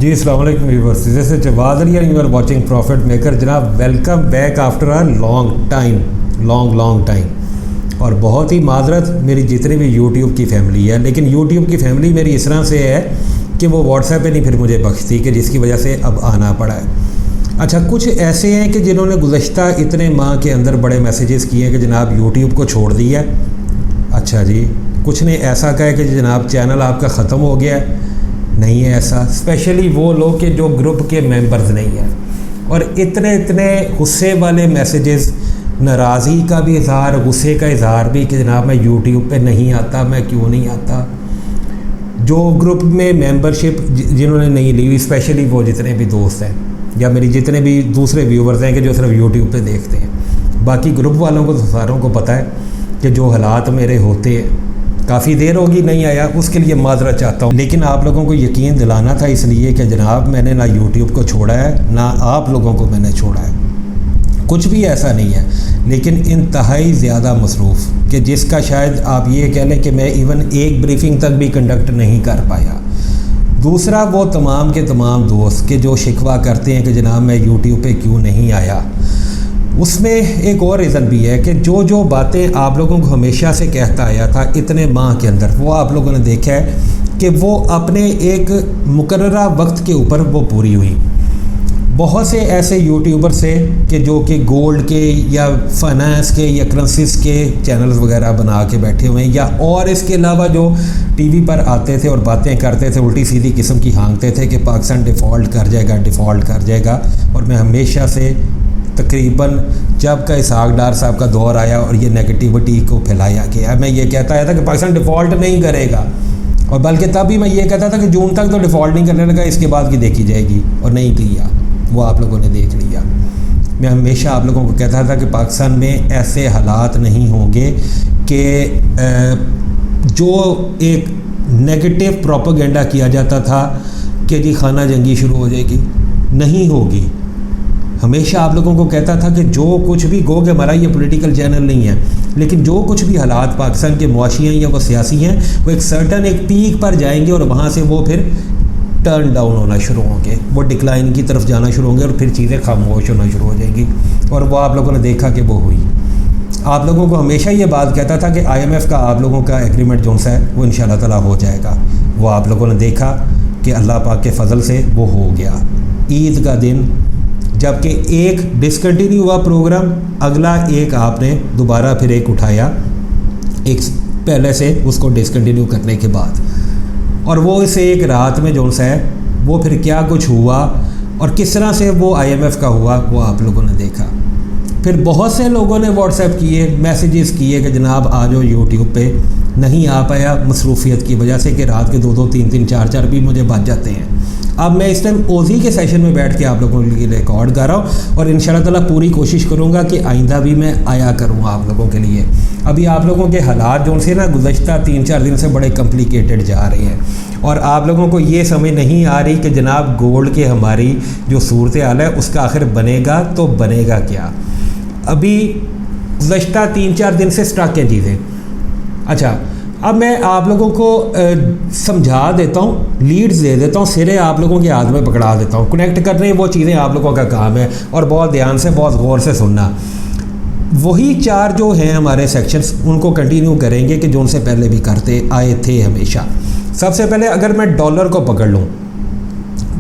जी अस्सलाम वालेकुम viewers, this is Jawad Ali and you are watching profit maker. जनाब welcome back after a long time. और बहुत ही माजरत मेरी जितनी भी यूट्यूब की फैमिली है, लेकिन यूट्यूब की फैमिली मेरी इस तरह से है कि वो व्हाट्सएप पे नहीं फिर मुझे बख्शती, कि जिसकी वजह से अब आना पड़ा है। अच्छा, कुछ ऐसे हैं कि जिन्होंने गुज़श्ता इतने माह के अंदर बड़े मैसेजेस किए हैं कि जनाब यूट्यूब को छोड़ दिया। अच्छा जी, कुछ ने ऐसा कहा कि जनाब चैनल आपका ख़त्म हो गया है। नहीं है ऐसा, स्पेशली वो लोग के जो ग्रुप के मेंबर्स नहीं हैं। और इतने गुस्से वाले मैसेजेस, नाराज़गी का भी इज़हार, गुस्से का इज़हार भी कि जनाब मैं यूट्यूब पे नहीं आता, मैं क्यों नहीं आता। जो ग्रुप में मेंबरशिप जिन्होंने नहीं ली, स्पेशली वो जितने भी दोस्त हैं या मेरी जितने भी दूसरे व्यूवर्स हैं कि जो सिर्फ यूट्यूब पे देखते हैं, बाकी ग्रुप वालों को तो सारों को पता है कि जो हालात मेरे होते हैं। काफ़ी देर होगी नहीं आया, उसके लिए माजरत चाहता हूँ, लेकिन आप लोगों को यकीन दिलाना था इसलिए कि जनाब मैंने ना यूट्यूब को छोड़ा है ना आप लोगों को मैंने छोड़ा है। कुछ भी ऐसा नहीं है, लेकिन इंतहाई ज़्यादा मसरूफ़ कि जिसका शायद आप ये कह लें कि मैं इवन एक ब्रीफिंग तक भी कंडक्ट नहीं कर पाया। दूसरा, वो तमाम के तमाम दोस्त के जो शिकवा करते हैं कि जनाब मैं यूट्यूब पे क्यों नहीं आया, उसमें एक और रीज़न भी है कि जो बातें आप लोगों को हमेशा से कहता आया था इतने माह के अंदर, वो आप लोगों ने देखा है कि वो अपने एक मुकर्ररा वक्त के ऊपर वो पूरी हुई। बहुत से ऐसे यूट्यूबर्स थे कि जो कि गोल्ड के या फाइनेंस के या करेंसीज के चैनल्स वगैरह बना के बैठे हुए हैं, या और इसके अलावा जो टीवी पर आते थे और बातें करते थे, उल्टी सीधी किस्म की हाँकते थे कि पाकिस्तान डिफ़ॉल्ट कर जाएगा। और मैं हमेशा से तकरीबन जब का इसहाक डार साहब का दौर आया और ये नेगेटिविटी को फैलाया गया, मैं ये कहता आया था कि पाकिस्तान डिफ़ॉल्ट नहीं करेगा, और बल्कि तब भी मैं ये कहता था कि जून तक तो डिफ़ॉल्ट नहीं करने लगा, इसके बाद की देखी जाएगी, और नहीं किया। वो आप लोगों ने देख लिया। मैं हमेशा आप लोगों को कहता था कि पाकिस्तान में ऐसे हालात नहीं होंगे कि जो एक नेगेटिव प्रोपेगेंडा किया जाता था कि जी खाना जंगी शुरू हो जाएगी, नहीं होगी। हमेशा आप लोगों को कहता था कि जो कुछ भी गो कि हमारा ये पॉलिटिकल चैनल नहीं है, लेकिन जो कुछ भी हालात पाकिस्तान के मुआशी हैं या वो सियासी हैं, वो एक सर्टन एक पीक पर जाएंगे और वहाँ से वो फिर टर्न डाउन होना शुरू होंगे, वो डिक्लाइन की तरफ जाना शुरू होंगे और फिर चीज़ें खामोश होना शुरू हो जाएंगी। और वो आप लोगों ने देखा कि वो हुई। आप लोगों को हमेशा ये बात कहता था कि IMF का आप लोगों का एग्रीमेंट जो सा है वो इंशाअल्लाह ताला हो जाएगा। वो आप लोगों ने देखा कि अल्लाह पाक के फ़ज़ल से वो हो गया। ईद का दिन जबकि एक डिसकंटिन्यू हुआ प्रोग्राम, अगला एक आपने दोबारा फिर एक उठाया, एक पहले से उसको डिसकंटिन्यू करने के बाद, और वो इसे एक रात में जो सा है वो फिर क्या कुछ हुआ और किस तरह से वो IMF का हुआ, वो आप लोगों ने देखा। फिर बहुत से लोगों ने व्हाट्सएप किए, मैसेजेस किए कि जनाब आ जाओ यूट्यूब पे, नहीं आ पाया मसरूफियत की वजह से कि रात के 2-2, 3-3, 4-4 भी मुझे बज जाते हैं। अब मैं इस टाइम ओजी के सेशन में बैठ के आप लोगों के लिए रिकॉर्ड कर रहा हूँ, और इंशाल्लाह ताला पूरी कोशिश करूँगा कि आइंदा भी मैं आया करूँगा आप लोगों के लिए। अभी आप लोगों के हालात जो से ना गुज़श्ता 3-4 दिन से बड़े कॉम्प्लिकेटेड जा रहे हैं, और आप लोगों को ये समझ नहीं आ रही कि जनाब गोल्ड के हमारी जो सूरत हाल है उसका आखिर बनेगा तो बनेगा क्या। अभी गुज़श्ता 3-4 दिन से स्टक हैं चीज़ें। अच्छा, अब मैं आप लोगों को समझा देता हूँ, लीड्स दे देता हूँ, सिरे आप लोगों के हाथ में पकड़ा देता हूँ। कनेक्ट करने वो चीज़ें आप लोगों का काम है, और बहुत ध्यान से बहुत गौर से सुनना। वही 4 जो हैं हमारे सेक्शंस, उनको कंटिन्यू करेंगे कि जो उनसे पहले भी करते आए थे हमेशा। सबसे पहले अगर मैं डॉलर को पकड़ लूँ,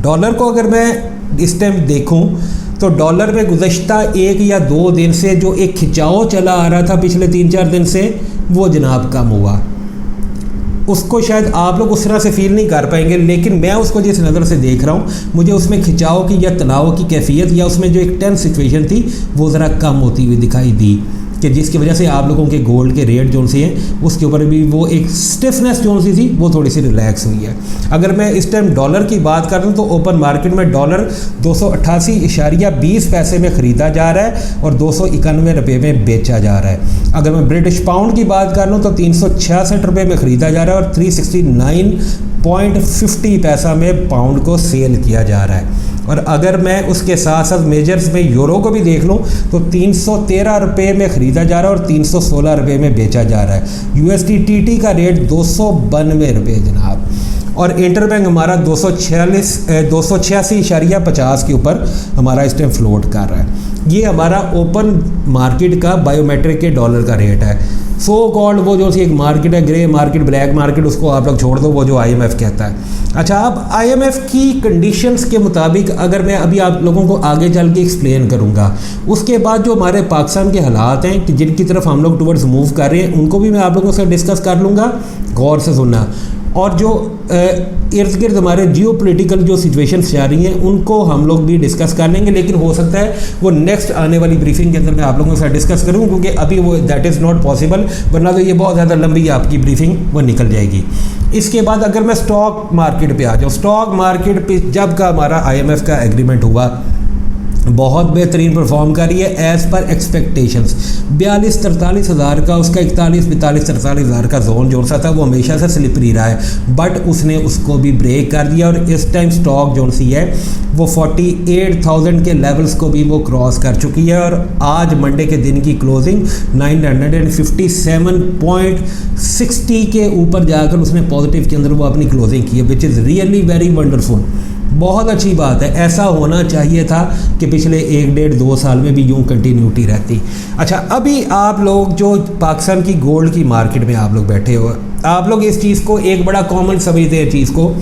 डॉलर को अगर मैं इस टाइम देखूँ तो डॉलर में गुज़श्ता 1 या 2 दिन से जो एक खिंचाव चला आ रहा था पिछले 3-4 दिन से, वो जनाब कम हुआ। उसको शायद आप लोग उस तरह से फील नहीं कर पाएंगे, लेकिन मैं उसको जिस नज़र से देख रहा हूँ, मुझे उसमें खिंचाव की या तनाव की कैफियत या उसमें जो एक टेंस सिचुएशन थी वो ज़रा कम होती हुई दिखाई दी, कि जिसकी वजह से आप लोगों के गोल्ड के रेट जो से हैं उसके ऊपर भी वो एक स्टिफनेस जो सी थी वो थोड़ी सी रिलैक्स हुई है। अगर मैं इस टाइम डॉलर की बात कर रहा हूँ तो ओपन मार्केट में डॉलर 288.20 पैसे में ख़रीदा जा रहा है और 291 रुपये में बेचा जा रहा है। अगर मैं ब्रिटिश पाउंड की बात कर लूँ तो 366 रुपये में ख़रीदा जा रहा है और 369.50 पैसा में पाउंड को सेल किया जा रहा है। और अगर मैं उसके साथ साथ मेजर्स में यूरो को भी देख लूँ तो 313 रुपये में ख़रीदा जा रहा है और 316 रुपये में बेचा जा रहा है। USDTT का रेट 292 रुपये जनाब। और इंटरबैंक हमारा 286.50 के ऊपर हमारा इस टाइम फ्लोट कर रहा है। ये हमारा ओपन मार्केट का बायोमेट्रिक के डॉलर का रेट है। सो कॉल्ड वो जो सी एक मार्केट है, ग्रे मार्केट, ब्लैक मार्केट, उसको आप लोग छोड़ दो, वो जो IMF कहता है। अच्छा, अब IMF की कंडीशंस के मुताबिक अगर मैं अभी आप लोगों को आगे चल के एक्सप्लेन करूंगा, उसके बाद जो हमारे पाकिस्तान के हालात हैं कि जिनकी तरफ हम लोग टुवर्ड्स मूव कर रहे हैं, उनको भी मैं आप लोगों से डिस्कस कर लूँगा, गौर से सुनना। और जो इर्द गिर्द हमारे जियो पोलिटिकल जो सिचुएशंस जा रही हैं, उनको हम लोग भी डिस्कस कर लेंगे, लेकिन हो सकता है वो नेक्स्ट आने वाली ब्रीफिंग के अंदर मैं आप लोगों के साथ डिस्कस करूँ, क्योंकि अभी वो दैट इज़ नॉट पॉसिबल, वरना तो ये बहुत ज़्यादा लंबी आपकी ब्रीफिंग वो निकल जाएगी। इसके बाद अगर मैं स्टॉक मार्केट पे आ जाऊँ, स्टॉक मार्केट पे जब का हमारा IMF का एग्रीमेंट हुआ, बहुत बेहतरीन परफॉर्म कर रही है एज़ पर एक्सपेक्टेशंस। 42-43 हज़ार का उसका 41-42-43 हज़ार का जोन जो सा था वो हमेशा से स्लिपरी रहा है, बट उसने उसको भी ब्रेक कर दिया और इस टाइम स्टॉक जो सी है वो 48,000 के लेवल्स को भी वो क्रॉस कर चुकी है। और आज मंडे के दिन की क्लोजिंग 957.60 के ऊपर जाकर उसने पॉजिटिव के अंदर वो अपनी क्लोजिंग की है, which is really very wonderful. बहुत अच्छी बात है, ऐसा होना चाहिए था कि पिछले 1-1.5-2 साल में भी यूं कंटिन्यूटी रहती। अच्छा, अभी आप लोग जो पाकिस्तान की गोल्ड की मार्केट में आप लोग बैठे हो, आप लोग इस चीज़ को एक बड़ा कॉमन समझते हैं चीज़ को,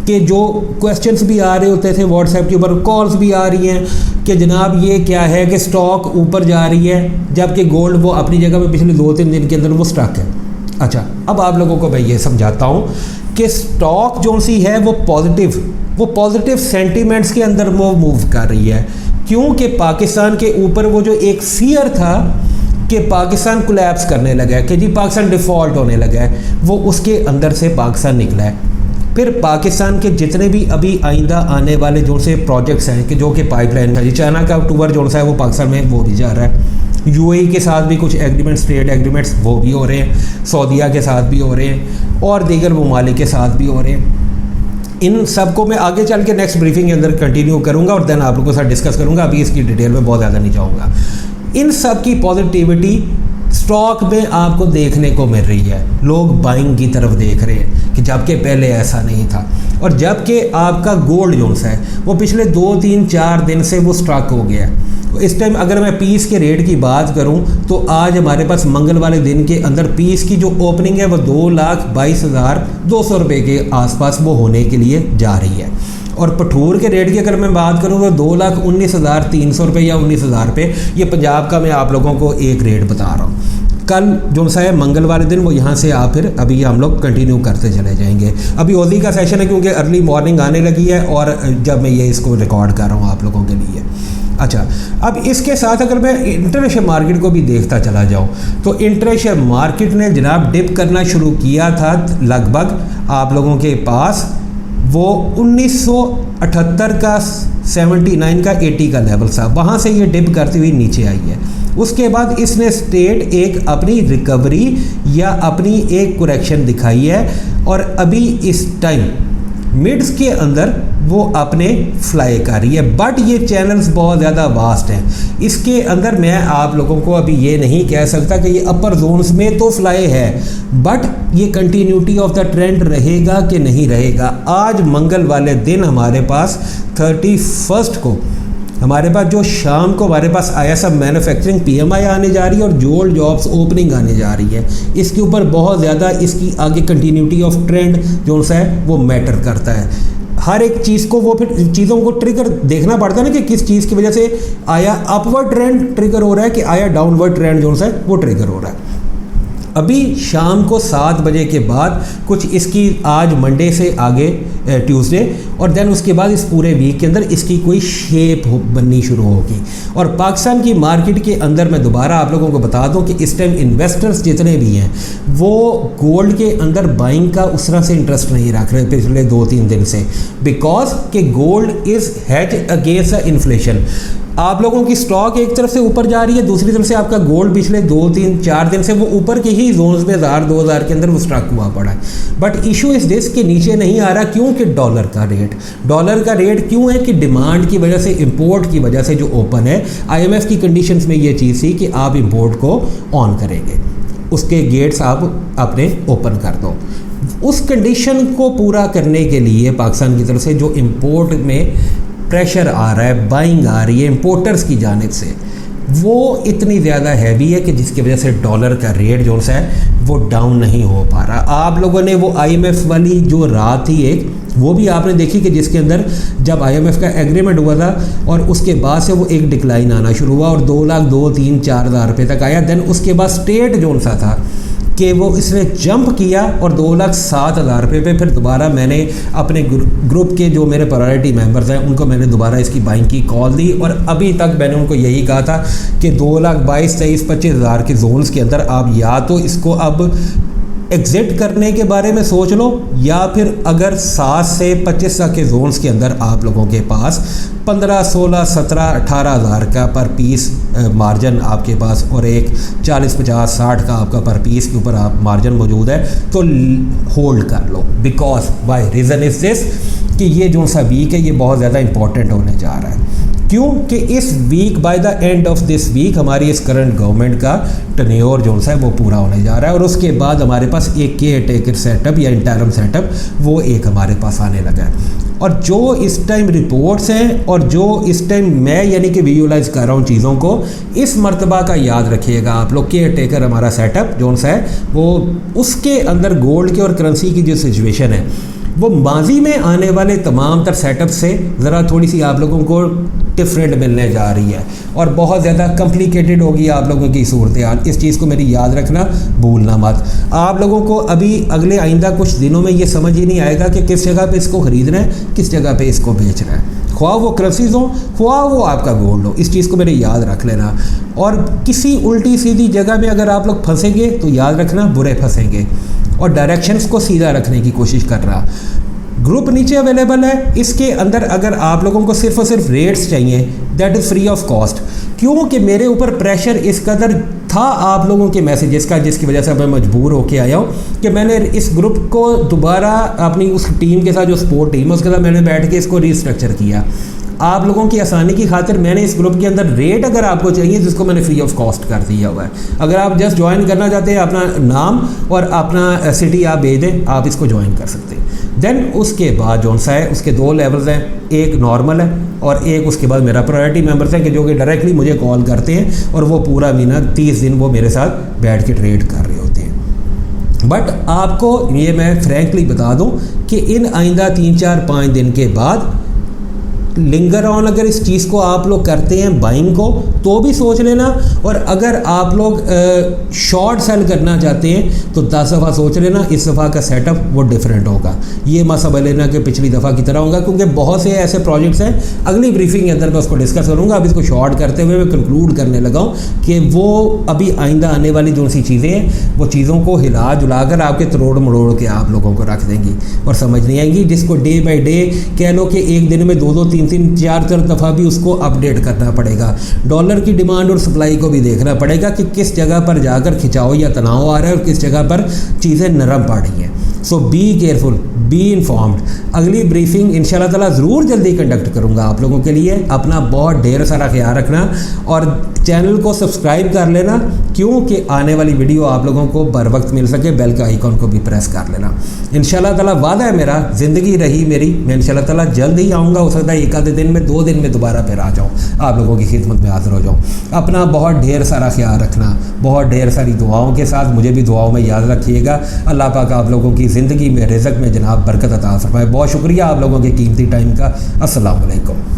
कि जो क्वेश्चंस भी आ रहे होते थे व्हाट्सएप के ऊपर, कॉल्स भी आ रही हैं कि जनाब ये क्या है कि स्टॉक ऊपर जा रही है जबकि गोल्ड वो अपनी जगह पे पिछले 2-3 दिन के अंदर वो स्टक है। अच्छा, अब आप लोगों को मैं ये समझाता हूँ कि स्टॉक जो सी है वो पॉजिटिव सेंटीमेंट्स के अंदर वो मूव कर रही है, क्योंकि पाकिस्तान के ऊपर वो जो एक फियर था कि पाकिस्तान कोलैप्स करने लगा है, कि जी पाकिस्तान डिफ़ॉल्ट होने लगा है, वो उसके अंदर से पाकिस्तान निकला है। फिर पाकिस्तान के जितने भी अभी आइंदा आने वाले जो से प्रोजेक्ट्स हैं कि जो कि पाइपलाइन है, चाइना का टूर जो सा है वो पाकिस्तान में वो भी जा रहा है, UAE के साथ भी कुछ एग्रीमेंट्स, ट्रेड एग्रीमेंट्स वो भी हो रहे हैं, सऊदीया के साथ भी हो रहे हैं और दीगर ममालिक के साथ भी हो रहे हैं। इन सब को मैं आगे चल के नेक्स्ट ब्रीफिंग के अंदर कंटिन्यू करूंगा और देन आप लोगों के साथ डिस्कस करूंगा, अभी इसकी डिटेल में बहुत ज़्यादा नहीं जाऊंगा। इन सब की पॉजिटिविटी स्टॉक में आपको देखने को मिल रही है, लोग बाइंग की तरफ देख रहे हैं कि जबकि पहले ऐसा नहीं था। और जबकि आपका गोल्ड जोन्स है वो पिछले 2-3-4 दिन से वो स्ट्रक हो गया है। इस टाइम अगर मैं पीस के रेट की बात करूं तो आज हमारे पास मंगल वाले दिन के अंदर पीस की जो ओपनिंग है वो 2,22,200 रुपये के आसपास वो होने के लिए जा रही है। और पठूर के रेट की अगर मैं बात करूं तो 2,19,300 रुपये या 19,000 रुपये, ये पंजाब का मैं आप लोगों को एक रेट बता रहा हूँ। कल जो सा है मंगल वाले दिन वो यहाँ से आप फिर अभी हम लोग कंटिन्यू करते चले जाएंगे। अभी ओली का सेशन है क्योंकि अर्ली मॉर्निंग आने लगी है और जब मैं ये इसको रिकॉर्ड कर रहा हूँ आप लोगों के लिए। अच्छा, अब इसके साथ अगर मैं इंटरनेशनल मार्केट को भी देखता चला जाऊँ तो इंटरनेशनल मार्केट ने जनाब डिप करना शुरू किया था लगभग आप लोगों के पास वो 1978 का 79 का 80 का लेवल था, वहाँ से ये डिप करती हुई नीचे आई है। उसके बाद इसने स्टेट एक अपनी रिकवरी या अपनी एक करेक्शन दिखाई है और अभी इस टाइम मिड्स के अंदर वो अपने फ्लाई कर रही है। बट ये चैनल्स बहुत ज़्यादा वास्ट हैं, इसके अंदर मैं आप लोगों को अभी ये नहीं कह सकता कि ये अपर जोन्स में तो फ्लाई है, बट ये कंटिन्यूटी ऑफ द ट्रेंड रहेगा कि नहीं रहेगा। आज मंगल वाले दिन हमारे पास 31 को हमारे पास जो शाम को हमारे पास ISM मैन्युफैक्चरिंग PMI आने जा रही है और जोल जॉब्स ओपनिंग आने जा रही है। इसके ऊपर बहुत ज़्यादा इसकी आगे कंटिन्यूटी ऑफ ट्रेंड जो सा है वो मैटर करता है। हर एक चीज़ को वो फिर चीज़ों को ट्रिगर देखना पड़ता है ना कि किस चीज़ की वजह से आया अपवर्ड ट्रेंड ट्रिगर हो रहा है कि आया डाउनवर्ड ट्रेंड जो सा है वो ट्रिगर हो रहा है। अभी शाम को 7 बजे के बाद कुछ इसकी आज मंडे से आगे ट्यूसडे और देन उसके बाद इस पूरे वीक के अंदर इसकी कोई शेप बननी शुरू होगी। और पाकिस्तान की मार्केट के अंदर मैं दोबारा आप लोगों को बता दूं कि इस टाइम इन्वेस्टर्स जितने भी हैं वो गोल्ड के अंदर बाइंग का उस तरह से इंटरेस्ट नहीं रख रहे पिछले 2-3 दिन से, बिकॉज कि gold is hedge against inflation. आप लोगों की स्टॉक एक तरफ से ऊपर जा रही है, दूसरी तरफ से आपका गोल्ड पिछले 2-3-4 दिन से वो ऊपर के ही जोन्स में 1,000-2,000 के अंदर वो स्टॉक हुआ पड़ा है। बट इशू इस दिस के नीचे नहीं आ रहा, क्योंकि डॉलर का रेट क्यों है कि डिमांड की वजह से, इंपोर्ट की वजह से जो ओपन है, IMF की कंडीशंस में ये चीज़ थी कि आप इंपोर्ट को ऑन करेंगे, उसके गेट्स आप अपने ओपन कर दो। उस कंडीशन को पूरा करने के लिए पाकिस्तान की तरफ से जो इंपोर्ट में प्रेशर आ रहा है, बाइंग आ रही है इंपोर्टर्स की जानिब से, वो इतनी ज़्यादा हैवी है कि जिसकी वजह से डॉलर का रेट जो है वो डाउन नहीं हो पा रहा। आप लोगों ने वो IMF वाली जो रात थी एक, वो भी आपने देखी कि जिसके अंदर जब IMF का एग्रीमेंट हुआ था और उसके बाद से वो एक डिक्लाइन आना शुरू हुआ और 2 लाख 2, 3, 4 हज़ार रुपये तक आया। देन उसके बाद स्टेट जो सा था कि वो इसने जंप किया और 2,07,000 रुपये पे फिर दोबारा मैंने अपने ग्रुप के जो मेरे प्रायोरिटी मेंबर्स हैं उनको मैंने दोबारा इसकी बाइंग की कॉल दी और अभी तक मैंने उनको यही कहा था कि 2,22,000, 23,000, 25,000 के जोन्स के अंदर आप या तो इसको अब एग्ज़िट करने के बारे में सोच लो, या फिर अगर 7 से 25 तक के जोन्स के अंदर आप लोगों के पास 15, 16, 17, 18 हज़ार का पर पीस मार्जिन आपके पास और एक 40, 50, 60 का आपका पर पीस के ऊपर आप मार्जिन मौजूद है तो होल्ड कर लो। Because why reason is this कि ये जो सा वीक है ये बहुत ज़्यादा इंपॉर्टेंट होने जा रहा है। क्यों कि इस week by the end of this week हमारी इस करंट गवर्नमेंट का टेन्योर जो है वो पूरा होने जा रहा है और उसके बाद हमारे पास एक केयर टेकर सेटअप या इंटरम सेटअप वो एक हमारे पास आने लगा है। और जो इस टाइम रिपोर्ट्स हैं और जो इस टाइम मैं यानी कि विजुअलाइज कर रहा हूँ चीज़ों को, इस मर्तबा का याद रखिएगा आप लोग, केयर टेकर हमारा सेटअप जो है वो उसके अंदर गोल्ड के और करेंसी की जो सिचुएशन है वो माजी में आने वाले तमाम तर सेटअप से ज़रा थोड़ी सी आप लोगों को डिफरेंट मिलने जा रही है और बहुत ज़्यादा कॉम्प्लिकेटेड होगी आप लोगों की सूरत हाल। इस चीज़ को मेरी याद रखना, भूलना मत। आप लोगों को अभी अगले आइंदा कुछ दिनों में ये समझ ही नहीं आएगा कि किस जगह पे इसको ख़रीदना है, किस जगह पे इसको बेचना है, ख्वाह वो करेंसीज हो, ख्वाह वो आपका गोल्ड हो। इस चीज़ को मेरे याद रख लेना। और किसी उल्टी सीधी जगह में अगर आप लोग फंसेंगे तो याद रखना बुरे फंसेंगे। और डायरेक्शंस को सीधा रखने की कोशिश कर रहा। ग्रुप नीचे अवेलेबल है, इसके अंदर अगर आप लोगों को सिर्फ और सिर्फ रेट्स चाहिए that is free of cost. क्योंकि मेरे ऊपर प्रेशर इस कदर था आप लोगों के मैसेजेस का, जिसकी वजह से मैं मजबूर होके आया हूँ कि मैंने इस ग्रुप को दोबारा अपनी उस टीम के साथ जो सपोर्ट टीम है उसके साथ मैंने बैठ के इसको रीस्ट्रक्चर किया। आप लोगों की आसानी की खातिर मैंने इस ग्रुप के अंदर रेट अगर आपको चाहिए जिसको मैंने फ्री ऑफ कॉस्ट कर दिया हुआ है। अगर आप जस्ट ज्वाइन करना चाहते हैं, अपना नाम और अपना सिटी आप भेज दें, आप इसको ज्वाइन कर सकते हैं। देन उसके बाद जो सा है उसके 2 लेवल्स हैं, एक नॉर्मल है और एक उसके बाद मेरा प्रायोरिटी मेंबर्स हैं कि जो कि डायरेक्टली मुझे कॉल करते हैं और वो पूरा महीना 30 दिन वो मेरे साथ बैठ के ट्रेड कर रहे होते हैं। बट आपको ये मैं फ्रैंकली बता दूं कि इन आइंदा 3, 4, 5 दिन के बाद लिंगर ऑन अगर इस चीज़ को आप लोग करते हैं बाइंग को तो भी सोच लेना। और अगर आप लोग शॉर्ट सेल करना चाहते हैं तो 10 दफ़ा सोच लेना, इस दफ़ा का सेटअप वो डिफरेंट होगा। ये मत समझ लेना कि पिछली दफ़ा की तरह होगा, क्योंकि बहुत से ऐसे प्रोजेक्ट्स हैं अगली ब्रीफिंग के अंदर मैं उसको डिस्कस करूँगा। अब इसको शॉर्ट करते हुए मैं कंक्लूड करने लगा हूँ कि वो अभी आइंदा आने वाली जो सी चीज़ें हैं वो चीज़ों को हिला जुला कर आपके तरोड़ मरोड़ के आप लोगों को रख देंगी और समझ नहीं आएंगी। जिसको डे बाई डे कह लो कि एक दिन में 2-2, 3-3, 4 दफ़ा भी उसको अपडेट करना पड़ेगा। डॉलर की डिमांड और सप्लाई को भी देखना पड़ेगा कि किस जगह पर जाकर खिंचाव या तनाव आ रहा है और किस जगह पर चीज़ें नरम पड़ रही हैं। सो बी केयरफुल, बी इन्फॉर्म्ड। अगली ब्रीफिंग इंशाल्लाह ताला ज़रूर जल्दी कंडक्ट करूँगा आप लोगों के लिए। अपना बहुत ढेर सारा ख्याल रखना और चैनल को सब्सक्राइब कर लेना, क्योंकि आने वाली वीडियो आप लोगों को बर वक्त मिल सके। बेल का आइकॉन को भी प्रेस कर लेना। इंशाल्लाह ताला वादा है मेरा, ज़िंदगी रही मेरी, मैं इंशाल्लाह ताला जल्द ही आऊँगा। हो सकता है 1 आधे दिन में, 2 दिन में दोबारा फिर आ जाऊँ, आप लोगों की खिदमत में हाजिर हो जाऊँ। अपना बहुत ढेर सारा ख्याल रखना, बहुत ढेर सारी दुआओं के साथ मुझे भी दुआओं में याद रखिएगा। अल्लाह पाक आप लोगों की ज़िंदगी में, रिज़्क़ में जनाब बरकत अता फरमाए। बहुत शुक्रिया आप लोगों के कीमती टाइम का। अस्सलाम वालेकुम।